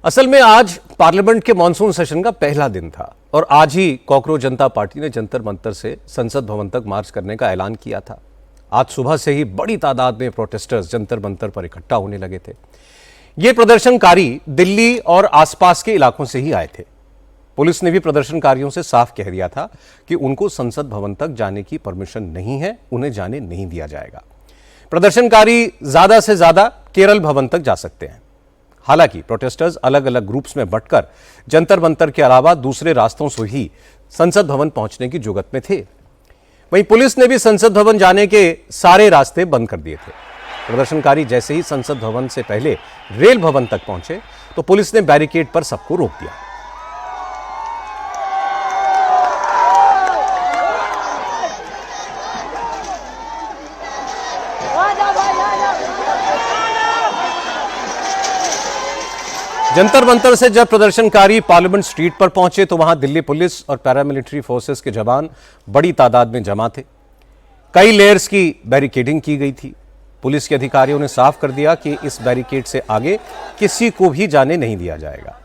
असल में आज पार्लियामेंट के मॉनसून सेशन का पहला दिन था और आज ही कॉकरोच जनता पार्टी ने जंतर मंतर से संसद भवन तक मार्च करने का ऐलान किया था। आज सुबह से ही बड़ी तादाद में प्रोटेस्टर्स जंतर मंतर पर इकट्ठा होने लगे थे। ये प्रदर्शनकारी दिल्ली और आसपास के इलाकों से ही आए थे। पुलिस ने भी प्रदर्शनकारियों से साफ कह दिया था कि उनको संसद भवन तक जाने की परमिशन नहीं है, उन्हें जाने नहीं दिया जाएगा। प्रदर्शनकारी ज्यादा से ज्यादा केरल भवन तक जा सकते हैं। हालांकि प्रोटेस्टर्स अलग अलग ग्रुप्स में बंटकर जंतर मंतर के अलावा दूसरे रास्तों से ही संसद भवन पहुंचने की जुगत में थे। वहीं पुलिस ने भी संसद भवन जाने के सारे रास्ते बंद कर दिए थे। प्रदर्शनकारी जैसे ही संसद भवन से पहले रेल भवन तक पहुंचे तो पुलिस ने बैरिकेड पर सबको रोक दिया। जंतर मंतर से जब प्रदर्शनकारी पार्लियामेंट स्ट्रीट पर पहुंचे तो वहां दिल्ली पुलिस और पैरामिलिट्री फोर्सेस के जवान बड़ी तादाद में जमा थे। कई लेयर्स की बैरिकेडिंग की गई थी। पुलिस के अधिकारियों ने साफ कर दिया कि इस बैरिकेड से आगे किसी को भी जाने नहीं दिया जाएगा।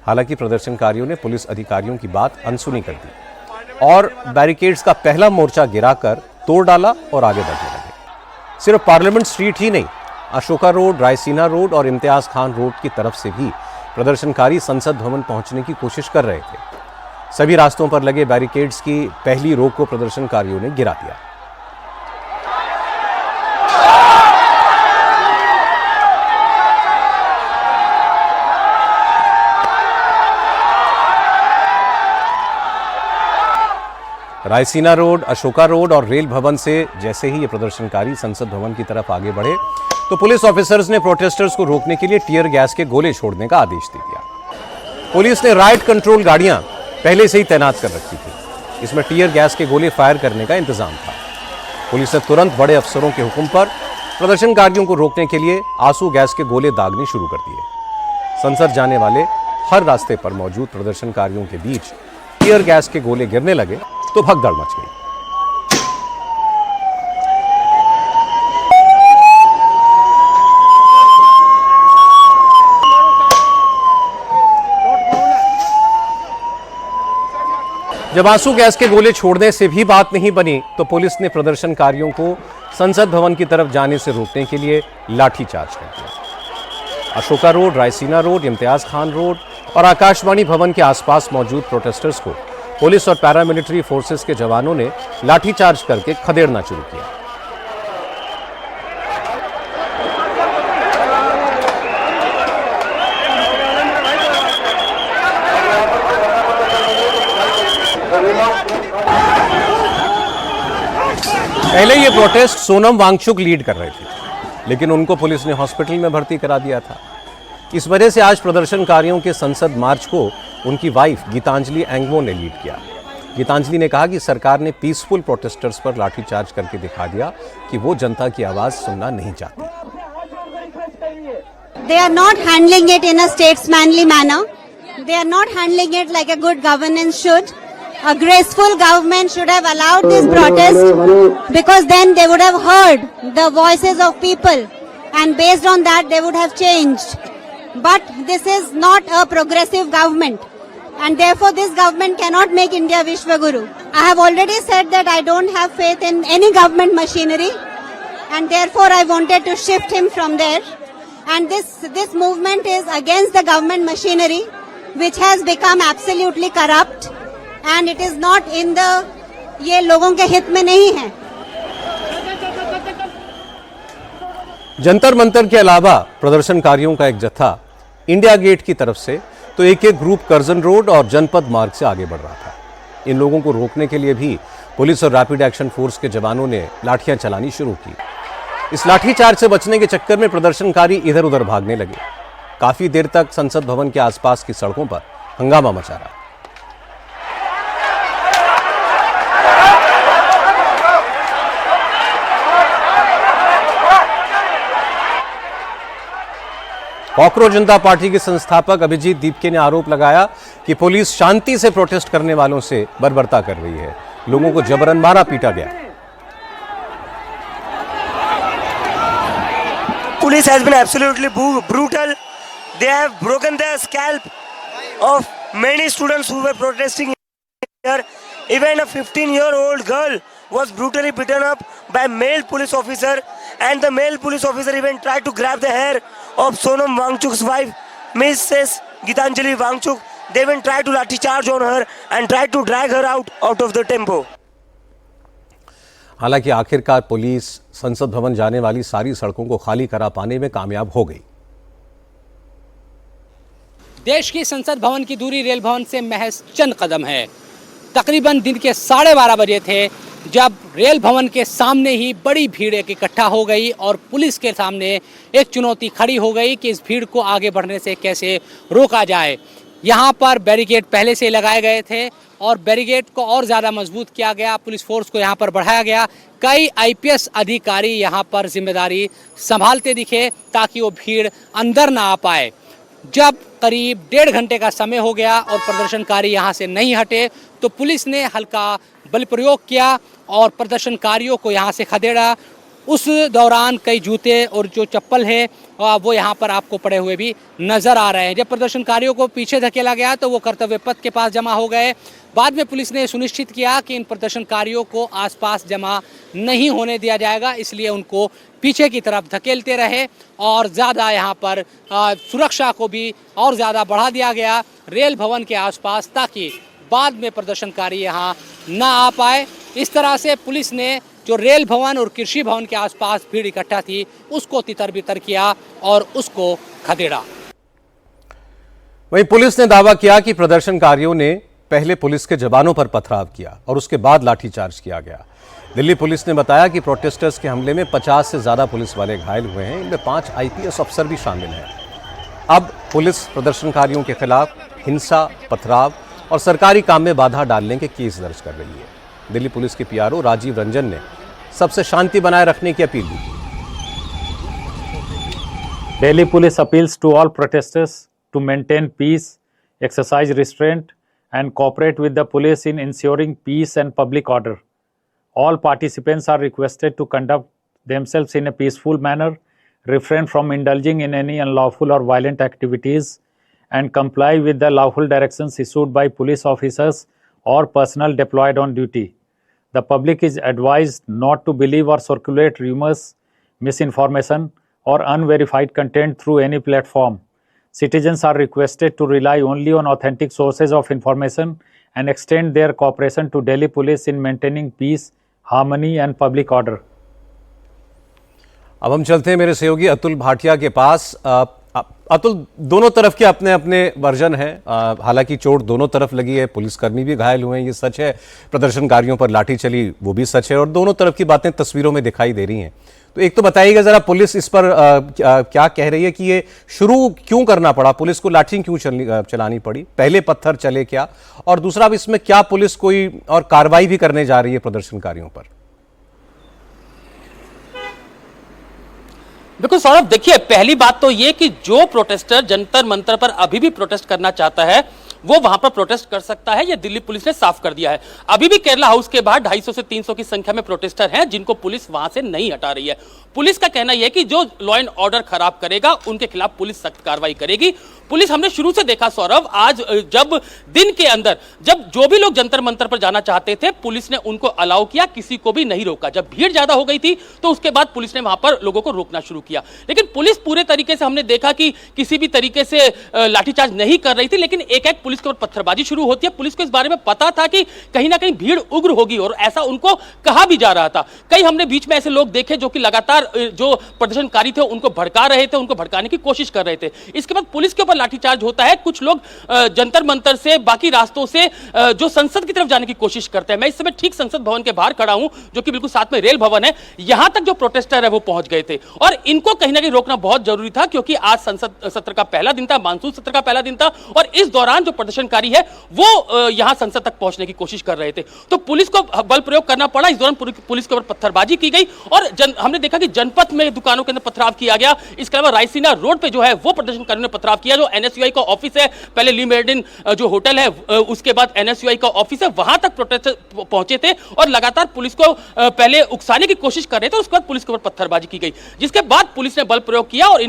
हालांकि प्रदर्शनकारियों ने पुलिस अधिकारियों की बात अनसुनी कर दी और बैरिकेड्स का पहला मोर्चा गिराकर तोड़ डाला और आगे बढ़ने लगे। सिर्फ पार्लियामेंट स्ट्रीट ही नहीं, अशोका रोड, रायसीना रोड और इम्तियाज खान रोड की तरफ से भी प्रदर्शनकारी संसद भवन पहुंचने की कोशिश कर रहे थे। सभी रास्तों पर लगे बैरिकेड्स की पहली रो को प्रदर्शनकारियों ने गिरा दिया। रायसीना रोड, अशोका रोड और रेल भवन से जैसे ही ये प्रदर्शनकारी संसद भवन की तरफ आगे बढ़े तो पुलिस ऑफिसर्स ने प्रोटेस्टर्स को रोकने के लिए टीयर गैस के गोले छोड़ने का आदेश दे दिया। पुलिस ने राइट कंट्रोल गाड़ियां पहले से ही तैनात कर रखी थी। इसमें टीयर गैस के गोले फायर करने का इंतजाम था। पुलिस ने तुरंत बड़े अफसरों के हुक्म पर प्रदर्शनकारियों को रोकने के लिए आंसू गैस के गोले दागने शुरू कर दिए। संसद जाने वाले हर रास्ते पर मौजूद प्रदर्शनकारियों के बीच टीयर गैस के गोले गिरने लगे तो भगदड़ मच गई। जब आंसू गैस के गोले छोड़ने से भी बात नहीं बनी तो पुलिस ने प्रदर्शनकारियों को संसद भवन की तरफ जाने से रोकने के लिए लाठीचार्ज कर दिया। Ashoka road, Raisina road, Imtiaz Khan road और आकाशवाणी भवन के आसपास मौजूद प्रोटेस्टर्स को पुलिस और पैरामिलिट्री फोर्सेस के जवानों ने लाठीचार्ज करके खदेड़ना शुरू किया। पहले ये प्रोटेस्ट सोनम वांगचुक लीड कर रहे थे, लेकिन उनको पुलिस ने हॉस्पिटल में भर्ती करा दिया था। इस वजह से आज प्रदर्शनकारियों के संसद मार्च को उनकी वाइफ गीतांजलि एंगमो ने लीड किया। गीतांजलि ने कहा कि सरकार ने पीसफुल प्रोटेस्टर्स पर लाठीचार्ज करके दिखा दिया कि वो जनता की आवाज सुनना नहीं चाहती। They are not handling it in a statesmanly manner. They are not handling it like a good governance should. A graceful government should have allowed this protest because then they would have heard the voices of people and based on that they would have changed. But this is not a progressive government and therefore this government cannot make India Vishwaguru. I have already said that I don't have faith in any government machinery and therefore I wanted to shift him from there. And this movement is against the government machinery which has become absolutely corrupt. And it is not in the ये लोगों के हित में नहीं है। जंतर मंतर के अलावा प्रदर्शनकारियों का एक जत्था इंडिया गेट की तरफ से तो एक ग्रुप कर्जन रोड और जनपद मार्ग से आगे बढ़ रहा था। इन लोगों को रोकने के लिए भी पुलिस और रैपिड एक्शन फोर्स के जवानों ने लाठियां चलानी शुरू की। इस लाठीचार्ज से बचने के चक्कर में प्रदर्शनकारी इधर उधर भागने लगे। काफी देर तक संसद भवन के आसपास की सड़कों पर हंगामा मचा रहा। कॉकरोच जनता पार्टी के संस्थापक अभिजीत दीपके ने आरोप लगाया कि पुलिस शांति से प्रोटेस्ट करने वालों से बर्बरता कर रही है। लोगों को जबरन मारा पीटा गया। Police has been absolutely brutal. They have broken the scalp of many students who were protesting here. Even a 15-year-old girl was brutally beaten up by male police officer, and the male police officer even tried to grab the hair of Sonam Wangchuk's wife, Mrs. Gitanjali Wangchuk. They even tried to lathi charge on her and tried to drag her out of the tempo. हालांकि आखिरकार police संसद भवन जाने वाली सारी सड़कों को खाली करा पाने में कामयाब हो गई। देश की संसद भवन की दूरी रेल भवन से महज चंद कदम है। तकरीबन दिन के 12:30 बजे थे जब रेल भवन के सामने ही बड़ी भीड़ इकट्ठा हो गई और पुलिस के सामने एक चुनौती खड़ी हो गई कि इस भीड़ को आगे बढ़ने से कैसे रोका जाए। यहाँ पर बैरिकेड पहले से लगाए गए थे और बैरिकेड को और ज़्यादा मजबूत किया गया, पुलिस फोर्स को यहाँ पर बढ़ाया गया। कई आईपीएस अधिकारी यहाँ पर जिम्मेदारी संभालते दिखे ताकि वो भीड़ अंदर ना आ पाए। जब करीब 1.5 घंटे का समय हो गया और प्रदर्शनकारी यहाँ से नहीं हटे तो पुलिस ने हल्का बल प्रयोग किया और प्रदर्शनकारियों को यहाँ से खदेड़ा। उस दौरान कई जूते और जो चप्पल है वो यहाँ पर आपको पड़े हुए भी नजर आ रहे हैं। जब प्रदर्शनकारियों को पीछे धकेला गया तो वो कर्तव्य पथ के पास जमा हो गए। बाद में पुलिस ने सुनिश्चित किया कि इन प्रदर्शनकारियों को आसपास जमा नहीं होने दिया जाएगा, इसलिए उनको पीछे की तरफ धकेलते रहे और ज़्यादा यहाँ पर सुरक्षा को भी और ज़्यादा बढ़ा दिया गया रेल भवन के आसपास, ताकि बाद में प्रदर्शनकारी यहाँ ना आ पाए। इस तरह से पुलिस ने जो रेल भवन और कृषि भवन के आसपास भीड़ इकट्ठा थी उसको तितर बितर किया और उसको खदेड़ा। वहीं पुलिस ने दावा किया कि प्रदर्शनकारियों ने पहले पुलिस के जवानों पर पथराव किया और उसके बाद लाठीचार्ज किया गया। दिल्ली पुलिस ने बताया कि प्रोटेस्टर्स के हमले में 50 से ज्यादा पुलिस वाले घायल हुए हैं, इनमें 5 आईपीएस अफसर भी शामिल हैं। अब पुलिस प्रदर्शनकारियों के खिलाफ हिंसा, पथराव और सरकारी काम में बाधा डालने के केस दर्ज कर रही है। दिल्ली पुलिस के पीआरओ राजीव रंजन ने सबसे शांति बनाए रखने की अपील की। Delhi police appeals to all protesters to maintain peace, exercise restraint and cooperate with the police in ensuring peace and public order. All participants are requested to conduct themselves in a peaceful manner, refrain from indulging in any unlawful or violent activities, and comply with the lawful directions issued by police officers or personnel deployed on duty. The public is advised not to believe or circulate rumors, misinformation, or unverified content through any platform. Citizens are requested to rely only on authentic sources of information and extend their cooperation to Delhi police in maintaining peace, harmony, and public order. अब हम चलते हैं मेरे सहयोगी अतुल भाटिया के पास। अतुल, दोनों तरफ के अपने अपने वर्जन हैं। हालांकि चोट दोनों तरफ लगी है, पुलिसकर्मी भी घायल हुए हैं, ये सच है। प्रदर्शनकारियों पर लाठी चली, वो भी सच है, और दोनों तरफ की बातें तस्वीरों में दिखाई दे रही हैं। तो एक तो बताइएगा जरा, पुलिस इस पर क्या कह रही है कि ये शुरू क्यों करना पड़ा, पुलिस को लाठी क्यों चलानी पड़ी, पहले पत्थर चले क्या, और दूसरा इसमें क्या पुलिस कोई और कार्रवाई भी करने जा रही है प्रदर्शनकारियों पर? बिल्कुल सौरभ, देखिए पहली बात तो ये कि जो प्रोटेस्टर जंतर मंतर पर अभी भी प्रोटेस्ट करना चाहता है वो वहां पर प्रोटेस्ट कर सकता है, ये दिल्ली पुलिस ने साफ कर दिया है। अभी भी केरला हाउस के बाहर 250 से 300 की संख्या में प्रोटेस्टर हैं जिनको पुलिस वहां से नहीं हटा रही है। पुलिस का कहना यह है कि जो लॉ एंड ऑर्डर खराब करेगा उनके खिलाफ पुलिस सख्त कार्रवाई करेगी। पुलिस, हमने शुरू से देखा सौरभ, आज जब दिन के अंदर जब जो भी लोग जंतर मंतर पर जाना चाहते थे पुलिस ने उनको अलाउ किया, किसी को भी नहीं रोका। जब भीड़ ज्यादा हो गई थी तो उसके बाद पुलिस ने वहां पर लोगों को रोकना शुरू किया। लेकिन पुलिस पूरे तरीके से, हमने देखा कि किसी भी तरीके से लाठीचार्ज नहीं कर रही थी, लेकिन एक एक पुलिस के ऊपर पत्थरबाजी शुरू होती है। पुलिस को इस बारे में पता था कि कहीं ना कहीं भीड़ उग्र होगी और ऐसा उनको कहा भी जा रहा था। कई हमने बीच में ऐसे लोग देखे जो कि लगातार जो प्रदर्शनकारी थे उनको भड़का रहे थे, उनको भड़काने की कोशिश कर रहे थे। इसके बाद पुलिस के ऊपर लाठीचार्ज होता है। कुछ लोग जंतर मंतर से, बाकी रास्तों से जो संसद की तरफ जाने की कोशिश करते हैं। मैं इस समय ठीक संसद भवन के बाहर खड़ा हूं, जो कि बिल्कुल साथ में रेल भवन है। यहां तक जो प्रोटेस्टर है वो पहुंच गए थे और इनको कहीं ना कहीं रोकना बहुत जरूरी था, क्योंकि आज संसद सत्र का पहला दिन था, मानसून सत्र का पहला दिन था, और इस दौरान जो प्रदर्शनकारी है वो यहां संसद तक पहुंचने की कोशिश कर रहे थे। तो पुलिस को बल प्रयोग करना पड़ा। इस दौरान पुलिस के ऊपर पत्थरबाजी की गई और हमने देखा कि जनपथ में दुकानों के अंदर पथराव किया गया। इसके अलावा रायसीना रोड पे जो है वो प्रदर्शनकारियों ने पथराव किया, जो जो एनएसयूआई का ऑफिस है, पहले ली मेरिडियन जो होटल है, उसके बाद एनएसयूआई का ऑफिस है, वहां तक प्रोटेस्टर पहुंचे थे और लगातार पुलिस को पहले उकसाने की कोशिश कर रहे थे। उसके बाद पुलिस के ऊपर पत्थरबाजी की गई, जिसके बाद पुलिस ने बल प्रयोग किया और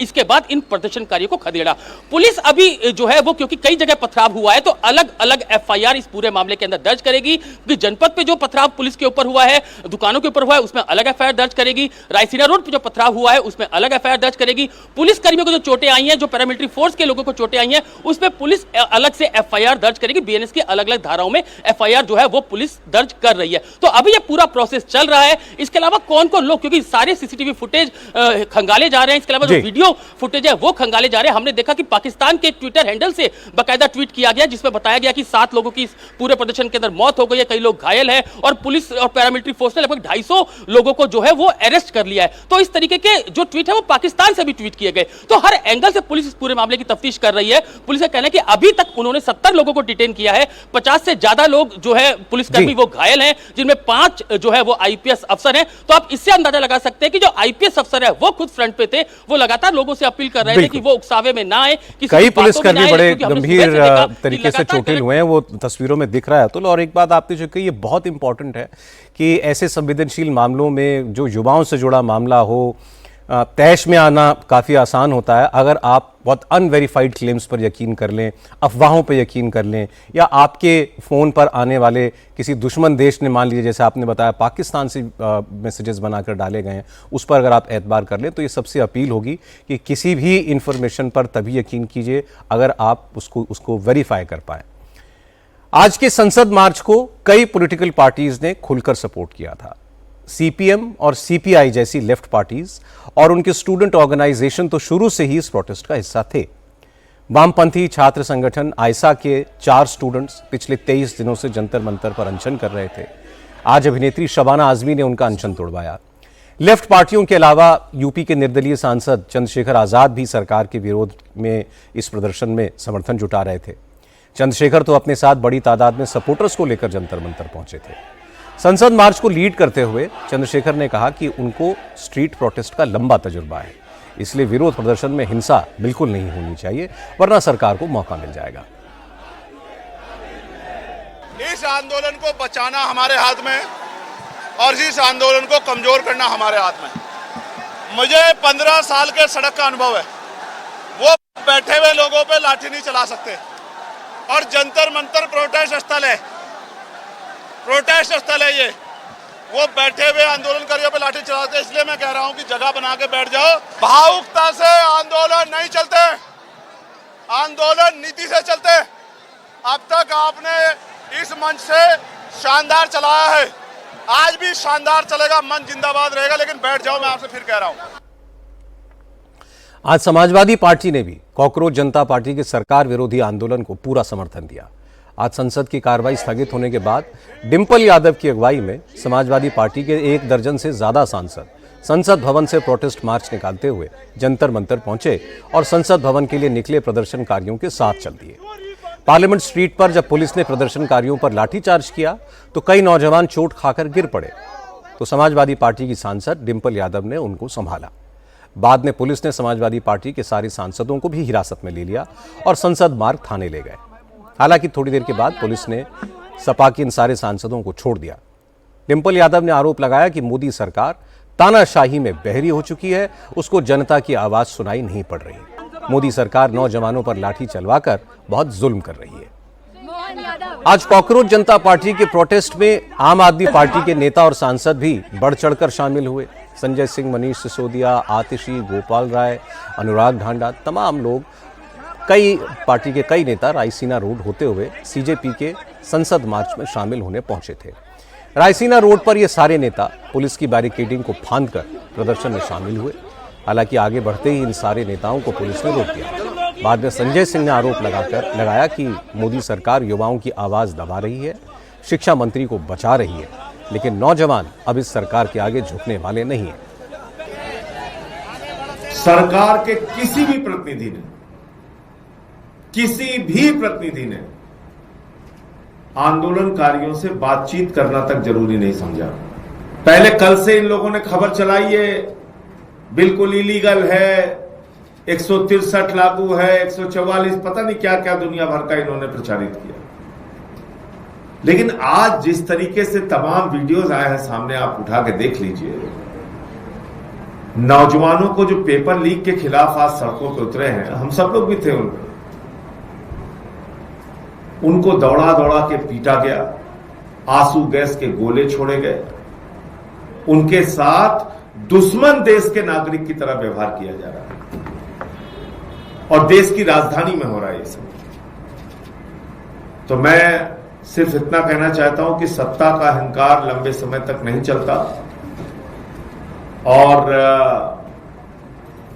इसके बाद इन प्रदर्शनकारियों को खदेड़ा। पुलिस अभी जो है वो, क्योंकि कई जगह पथराव हुआ है, तो अलग अलग एफआईआर इस पूरे मामले के अंदर दर्ज करेगी। क्योंकि जनपद पे जो पथराव पुलिस के ऊपर हुआ है, दुकानों के ऊपर हुआ है, उसमें अलग एफआईआर दर्ज करेगी। रायसीना रोड पे जो पथराव हुआ है उसमें अलग एफआईआर दर्ज करेगी। पुलिस कर्मियों को जो चोटें आई हैं, जो पैरामिलिट्री फोर्स के लोगों को चोटें आई हैं, उसमें पुलिस अलग से एफआईआर दर्ज करेगी। बीएनएस की अलग अलग धाराओं में एफआईआर जो है वो पुलिस दर्ज कर रही है। तो अभी ये पूरा प्रोसेस चल रहा है। इसके अलावा कौन कौन लोग, क्योंकि सारे सीसीटीवी फुटेज खंगाले जा रहे हैं, इसके अलावा जो वीडियो फुटेज है वो खंगाले जा रहे हैं। हमने देखा कि पाकिस्तान के ट्विटर हैंडल से बाकायदा ट्वीट किया गया, जिसमें बताया गया कि 7 लोगों की पूरे प्रदर्शन के अंदर मौत हो गई है, कई लोग घायल हैं और पुलिस और पैरामिलिट्री फोर्स ने लगभग 250 लोगों को जो है वो अरेस्ट कर लिया है। तो इस तरीके के जो ट्वीट है वो पाकिस्तान से भी ट्वीट किए गए। तो हर एंगल से पुलिस इस पूरे मामले की तफ्तीश कर रही है। पुलिस का कहना है कि अभी तक उन्होंने 70 लोगों को डिटेन किया है। 50 से ज्यादा लोग जो है पुलिसकर्मी वो घायल हैं, जिनमें 5 जो है वो आईपीएस अफसर हैं। तो आप इससे अंदाजा लगा सकते हैं कि जो आईपीएस अफसर है वो खुद फ्रंट पे थे, वो लगातार लोगों से अपील कर रहे थे कि वो उकसावे में ना आए। कई पुलिसकर्मी बड़े गंभीर तरीके से चोटिल हुए हैं, वो तस्वीरों में दिख रहा है। तो और एक बात आपने जो कही, ये बहुत इंपॉर्टेंट है कि ऐसे संवेदनशील मामलों में जो युवाओं से जुड़ा मामला हो, तैश में आना काफ़ी आसान होता है अगर आप बहुत अनवेरीफाइड क्लेम्स पर यकीन कर लें, अफवाहों पर यकीन कर लें, या आपके फ़ोन पर आने वाले किसी दुश्मन देश ने, मान लीजिए जैसे आपने बताया पाकिस्तान से मैसेजेस बनाकर डाले गए हैं, उस पर अगर आप एतबार कर लें। तो ये सबसे अपील होगी कि किसी भी इंफॉर्मेशन पर तभी यकीन कीजिए अगर आप उसको वेरीफाई कर पाएँ। आज के संसद मार्च को कई पॉलिटिकल पार्टीज ने खुलकर सपोर्ट किया था। सीपीएम और सीपीआई जैसी लेफ्ट पार्टीज और उनके स्टूडेंट ऑर्गेनाइजेशन तो शुरू से ही इस प्रोटेस्ट का हिस्सा थे। वामपंथी छात्र संगठन आयसा के 4 स्टूडेंट्स पिछले 23 दिनों से जंतर मंतर पर अनशन कर रहे थे। आज अभिनेत्री शबाना आजमी ने उनका अनशन तोड़वाया। लेफ्ट पार्टियों के अलावा यूपी के निर्दलीय सांसद चंद्रशेखर आजाद भी सरकार के विरोध में इस प्रदर्शन में समर्थन जुटा रहे थे। चंद्रशेखर तो अपने साथ बड़ी तादाद में सपोर्टर्स को लेकर जंतर मंतर पहुंचे थे। संसद मार्च को लीड करते हुए चंद्रशेखर ने कहा कि उनको स्ट्रीट प्रोटेस्ट का लंबा तजुर्बा है, इसलिए विरोध प्रदर्शन में हिंसा बिल्कुल नहीं होनी चाहिए, वरना सरकार को मौका मिल जाएगा। इस आंदोलन को बचाना हमारे हाथ में और इस आंदोलन को कमजोर करना हमारे हाथ में। मुझे 15 साल के सड़क का अनुभव है। वो बैठे हुए लोगों पे लाठी नहीं चला सकते, और जंतर मंतर प्रोटेस्ट स्थल है, प्रोटेस्ट स्थल है ये। वो बैठे हुए आंदोलनकारियों पे लाठी चलाते, इसलिए मैं कह रहा हूं कि जगह बना के बैठ जाओ। भावुकता से आंदोलन नहीं चलते, आंदोलन नीति से चलते। अब तक आपने इस मंच से शानदार चलाया है, आज भी शानदार चलेगा, मन जिंदाबाद रहेगा। लेकिन बैठ जाओ, मैं आपसे फिर कह रहा हूं। आज समाजवादी पार्टी ने भी कॉकरोच जनता पार्टी के सरकार विरोधी आंदोलन को पूरा समर्थन दिया। आज संसद की कार्रवाई स्थगित होने के बाद डिंपल यादव की अगुवाई में समाजवादी पार्टी के 1 दर्जन से ज्यादा सांसद संसद भवन से प्रोटेस्ट मार्च निकालते हुए जंतर मंतर पहुंचे और संसद भवन के लिए निकले प्रदर्शनकारियों के साथ चल दिए। पार्लियामेंट स्ट्रीट पर जब पुलिस ने प्रदर्शनकारियों पर लाठीचार्ज किया तो कई नौजवान चोट खाकर गिर पड़े, तो समाजवादी पार्टी की सांसद डिंपल यादव ने उनको संभाला। बाद में पुलिस ने समाजवादी पार्टी के सारे सांसदों को भी हिरासत में ले लिया और संसद मार्ग थाने ले गए। हालांकि थोड़ी देर के बाद पुलिस ने सपा के इन सारे सांसदों को छोड़ दिया। डिंपल यादव ने आरोप लगाया कि मोदी सरकार तानाशाही में बहरी हो चुकी है, उसको जनता की आवाज सुनाई नहीं पड़ रही। मोदी सरकार नौजवानों पर लाठी चलवाकर बहुत जुल्म कर रही है। आज कॉकरोच जनता पार्टी के प्रोटेस्ट में आम आदमी पार्टी के नेता और सांसद भी बढ़ चढ़कर शामिल हुए। संजय सिंह, मनीष सिसोदिया, आतिशी, गोपाल राय, अनुराग ढांडा, तमाम लोग, कई पार्टी के कई नेता रायसीना रोड होते हुए सीजेपी के संसद मार्च में शामिल होने पहुंचे थे। रायसीना रोड पर ये सारे नेता पुलिस की बैरिकेडिंग को फांदकर प्रदर्शन में शामिल हुए। हालांकि आगे बढ़ते ही इन सारे नेताओं को पुलिस ने रोक दिया। बाद में संजय सिंह ने आरोप लगाया कि मोदी सरकार युवाओं की आवाज दबा रही है, शिक्षा मंत्री को बचा रही है, लेकिन नौजवान अब इस सरकार के आगे झुकने वाले नहीं है। सरकार के किसी भी प्रतिनिधि ने आंदोलनकारियों से बातचीत करना तक जरूरी नहीं समझा। पहले कल से इन लोगों ने खबर चलाई है बिल्कुल इलीगल है, 163 लागू है, 144, पता नहीं क्या क्या दुनिया भर का इन्होंने प्रचारित किया। लेकिन आज जिस तरीके से तमाम वीडियोस आए हैं सामने, आप उठा के देख लीजिए। नौजवानों को जो पेपर लीक के खिलाफ आज सड़कों पे उतरे हैं, हम सब लोग भी थे उनको दौड़ा दौड़ा के पीटा गया, आंसू गैस के गोले छोड़े गए, उनके साथ दुश्मन देश के नागरिक की तरह व्यवहार किया जा रहा है और देश की राजधानी में हो रहा है ये सब। तो मैं सिर्फ इतना कहना चाहता हूं कि सत्ता का अहंकार लंबे समय तक नहीं चलता और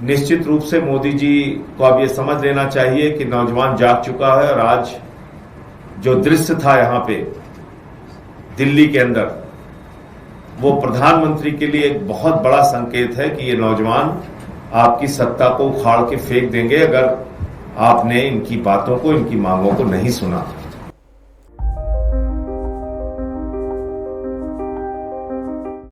निश्चित रूप से मोदी जी को अब ये समझ लेना चाहिए कि नौजवान जाग चुका है और आज जो दृश्य था यहां पे दिल्ली के अंदर, वो प्रधानमंत्री के लिए एक बहुत बड़ा संकेत है कि ये नौजवान आपकी सत्ता को उखाड़ के फेंक देंगे अगर आपने इनकी बातों को, इनकी मांगों को नहीं सुना।